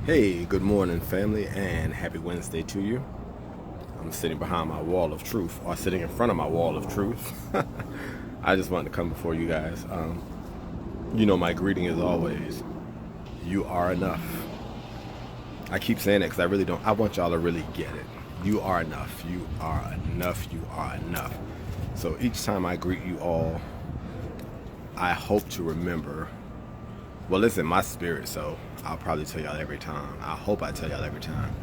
Hey, good morning, family, and happy Wednesday to you. I'm sitting behind my wall of truth, or sitting in front of my wall of truth. I just wanted to come before you guys. My greeting is always, you are enough. I keep saying it because I really don't. I want y'all to really get it. You are enough. You are enough. You are enough. So each time I greet you all, I hope to remember. Well, it's in my spirit, so I'll probably tell y'all every time. I hope I tell y'all every time.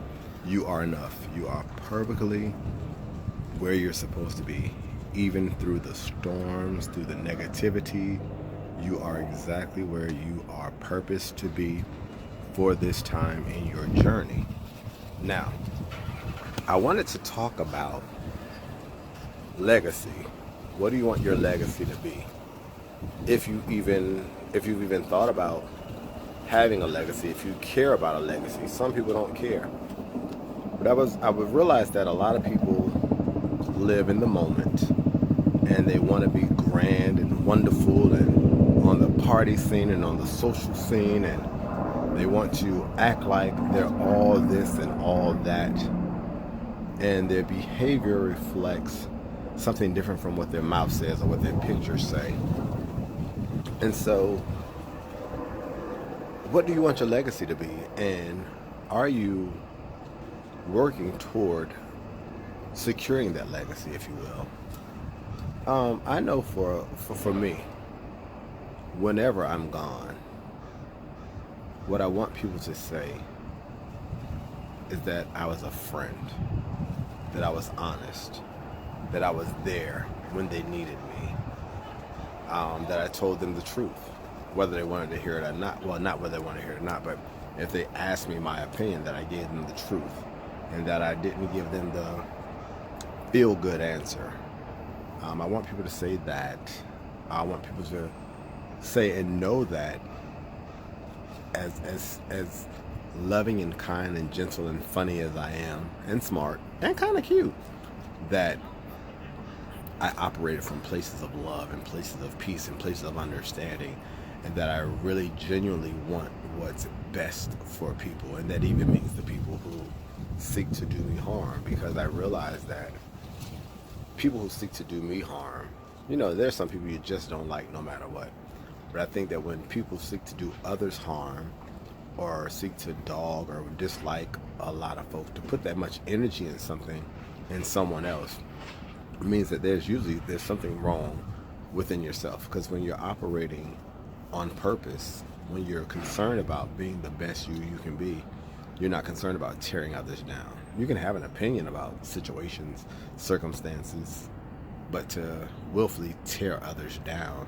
You are enough. You are perfectly where you're supposed to be. Even through the storms, through the negativity, you are exactly where you are purposed to be for this time in your journey. Now, I wanted to talk about legacy. What do you want your legacy to be? If you've even thought about having a legacy, if you care about a legacy. Some people don't care. But I would realize that a lot of people live in the moment and they want to be grand and wonderful and on the party scene and on the social scene, and they want to act like they're all this and all that, and their behavior reflects something different from what their mouth says or what their pictures say. And so what do you want your legacy to be, and are you working toward securing that legacy, if you will? I know for me, whenever I'm gone, what I want people to say is that I was a friend, that I was honest, that I was there when they needed me, that I told them the truth, whether they wanted to hear it or not. Well, not whether they wanted to hear it or not, but if they asked me my opinion, that I gave them the truth, and that I didn't give them the feel-good answer. I want people to say that. I want people to say and know that as loving and kind and gentle and funny as I am, and smart and kind of cute, that I operated from places of love and places of peace and places of understanding, and that I really genuinely want what's best for people, and that even means the people who seek to do me harm, because I realize that people who seek to do me harm, there's some people you just don't like no matter what. But I think that when people seek to do others harm, or seek to dog or dislike a lot of folks, to put that much energy in something, in someone else, it means that there's something wrong within yourself. Because when you're operating on purpose, when you're concerned about being the best you can be, you're not concerned about tearing others down. You can have an opinion about situations, circumstances, but to willfully tear others down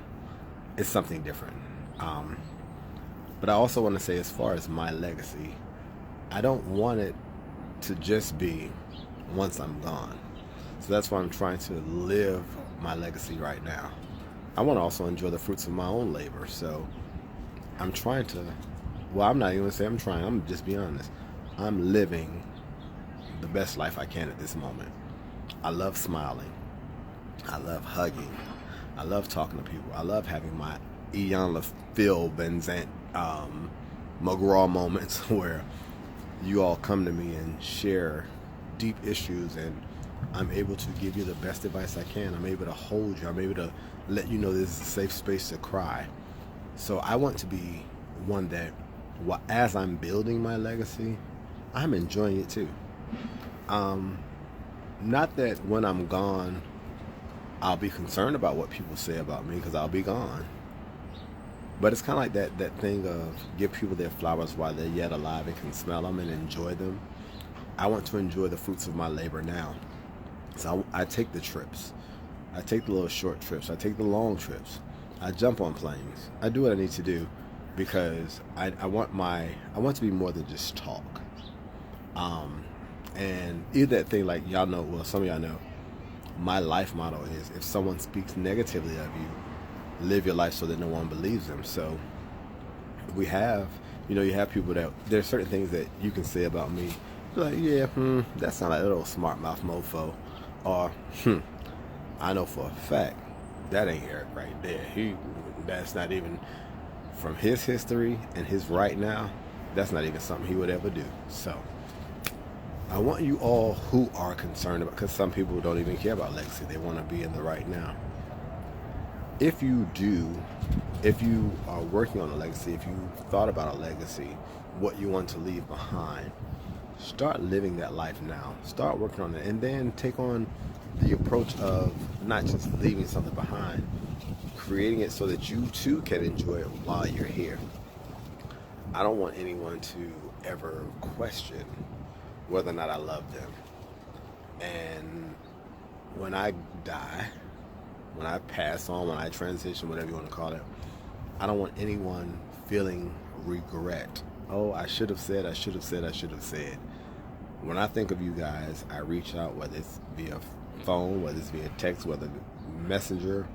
is something different. But I also want to say, as far as my legacy, I don't want it to just be once I'm gone. So that's why I'm trying to live my legacy right now. I want to also enjoy the fruits of my own labor. So I'm trying to, well, I'm not even going to say I'm trying, I'm just be honest. I'm living the best life I can at this moment. I love smiling. I love hugging. I love talking to people. I love having my Ian Phil Benzant McGraw moments where you all come to me and share deep issues, and I'm able to give you the best advice I can. I'm able to hold you. I'm able to let you know this is a safe space to cry. So I want to be one that, as I'm building my legacy, I'm enjoying it too. Not that when I'm gone, I'll be concerned about what people say about me, because I'll be gone. But it's kind of like that thing of give people their flowers while they're yet alive and can smell them and enjoy them. I want to enjoy the fruits of my labor now. So I take the trips. I take the little short trips. I take the long trips. I jump on planes. I do what I need to do, because I want to be more than just talk. And either that thing, like y'all know, well, some of y'all know, my life motto is, if someone speaks negatively of you, live your life so that no one believes them. So we have, you have people that, there's certain things that you can say about me, like, yeah, that sounds like a little smart mouth mofo, or I know for a fact that ain't Eric right there. That's not even from his history and his right now. That's not even something he would ever do. So I want you all who are concerned about, because some people don't even care about legacy, they want to be in the right now. If you do, if you are working on a legacy, if you thought about a legacy, what you want to leave behind, start living that life now. Start working on it, and then take on the approach of not just leaving something behind, creating it so that you too can enjoy it while you're here. I don't want anyone to ever question whether or not I love them. And when I die, when I pass on, when I transition, whatever you want to call it, I don't want anyone feeling regret. Oh, I should have said, I should have said, I should have said. When I think of you guys, I reach out, whether it's via phone, whether it's via text, whether messenger.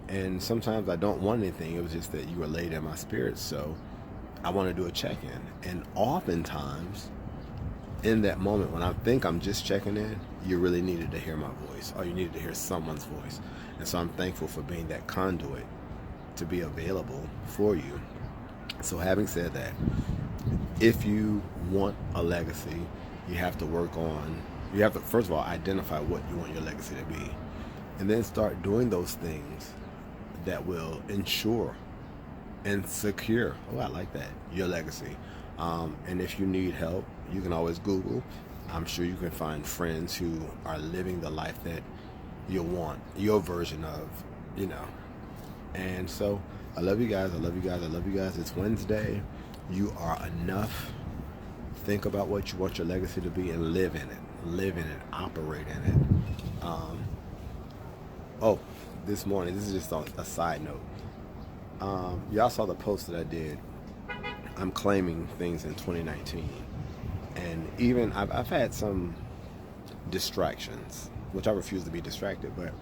And sometimes I don't want anything. It was just that you were laid in my spirit. So I want to do a check-in. And oftentimes, in that moment when I think I'm just checking in, you really needed to hear my voice, or you needed to hear someone's voice. And so I'm thankful for being that conduit to be available for you. So having said that, if you want a legacy, you have to first of all, identify what you want your legacy to be. And then start doing those things that will ensure and secure, I like that, your legacy. And if you need help, you can always Google. I'm sure you can find friends who are living the life that you want, your version of, And so I love you guys. I love you guys. I love you guys. It's Wednesday. You are enough. Think about what you want your legacy to be and live in it. Live in it. Operate in it. This morning, this is just a side note. Y'all saw the post that I did. I'm claiming things in 2019. And even I've had some distractions, which I refuse to be distracted, but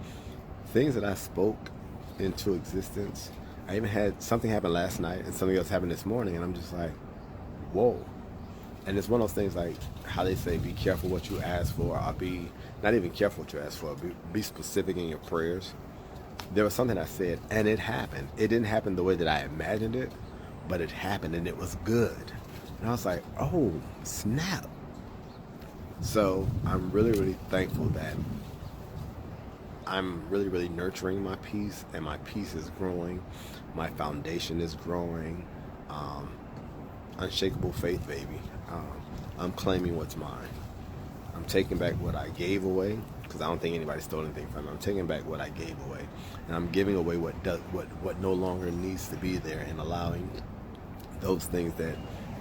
things that I spoke into existence. I even had something happen last night and something else happened this morning, and I'm just like, whoa. And it's one of those things like how they say, be careful what you ask for, or be not even careful what you ask for, be specific in your prayers. There was something I said, and it happened. It didn't happen the way that I imagined it, but it happened, and it was good. And I was like, oh, snap. So I'm really, really thankful that I'm really, really nurturing my peace, and my peace is growing. My foundation is growing. Unshakable faith, baby. I'm claiming what's mine. I'm taking back what I gave away, because I don't think anybody stole anything from me. I'm taking back what I gave away, and I'm giving away what no longer needs to be there, and allowing those things that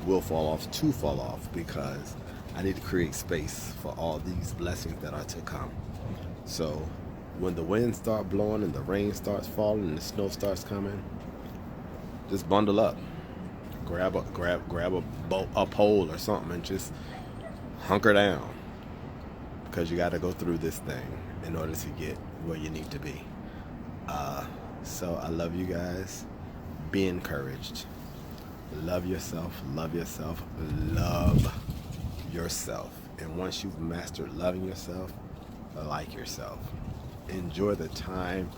will fall off to fall off, because I need to create space for all these blessings that are to come. So when the winds start blowing and the rain starts falling and the snow starts coming, just bundle up, grab a pole or something, and just hunker down, because you got to go through this thing in order to get where you need to be. So I love you guys. Be encouraged. Love yourself. Love yourself. Love yourself. And once you've mastered loving yourself, like yourself. Enjoy the time,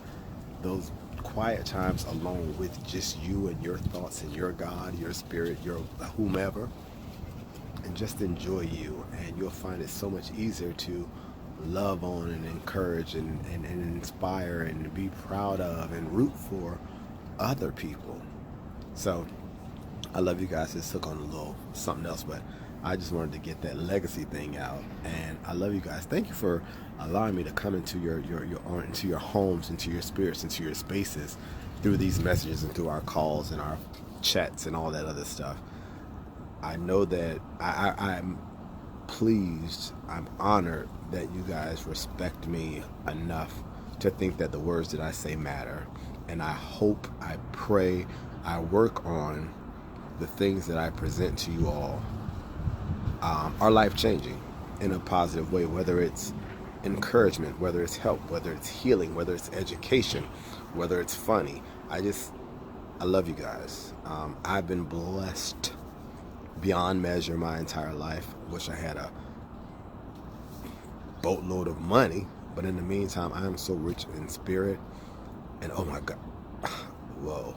those quiet times alone with just you and your thoughts and your God, your spirit, your whomever, and just enjoy you. And you'll find it so much easier to love on and encourage and inspire and be proud of and root for other people. So I love you guys. This took on a little something else, but I just wanted to get that legacy thing out. And I love you guys. Thank you for allowing me to come into your into your homes, into your spirits, into your spaces through these messages and through our calls and our chats and all that other stuff. I know that I'm pleased, I'm honored that you guys respect me enough to think that the words that I say matter. And I hope, I pray, I work on the things that I present to you all are life-changing in a positive way, whether it's encouragement, whether it's help, whether it's healing, whether it's education, whether it's funny. I love you guys. I've been blessed beyond measure my entire life. Wish I had a boatload of money, but in the meantime, I am so rich in spirit. And oh my God, whoa,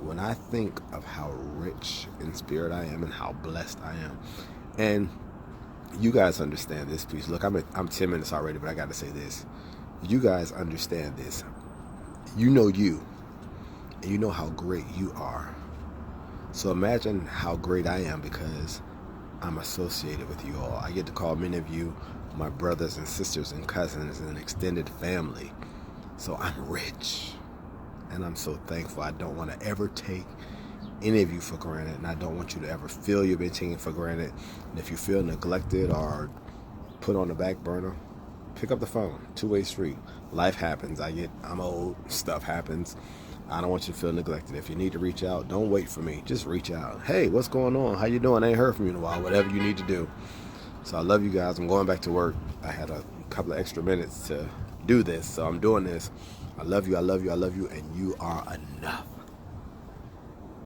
when I think of how rich in spirit I am and how blessed I am, and you guys understand this piece. Look, I'm 10 minutes already, but I got to say this. You guys understand this. You know you, and you know how great you are. So imagine how great I am because I'm associated with you all. I get to call many of you my brothers and sisters and cousins and extended family. So I'm rich, and I'm so thankful. I don't want to ever take any of you for granted, and I don't want you to ever feel you've been taken for granted. And if you feel neglected or put on the back burner, pick up the phone. Two-way street. Life happens. I'm old. Stuff happens. I don't want you to feel neglected. If you need to reach out, don't wait for me. Just reach out. Hey, what's going on? How you doing? I ain't heard from you in a while. Whatever you need to do. So I love you guys. I'm going back to work. I had a couple of extra minutes to do this, so I'm doing this. I love you. I love you. I love you, and you are enough.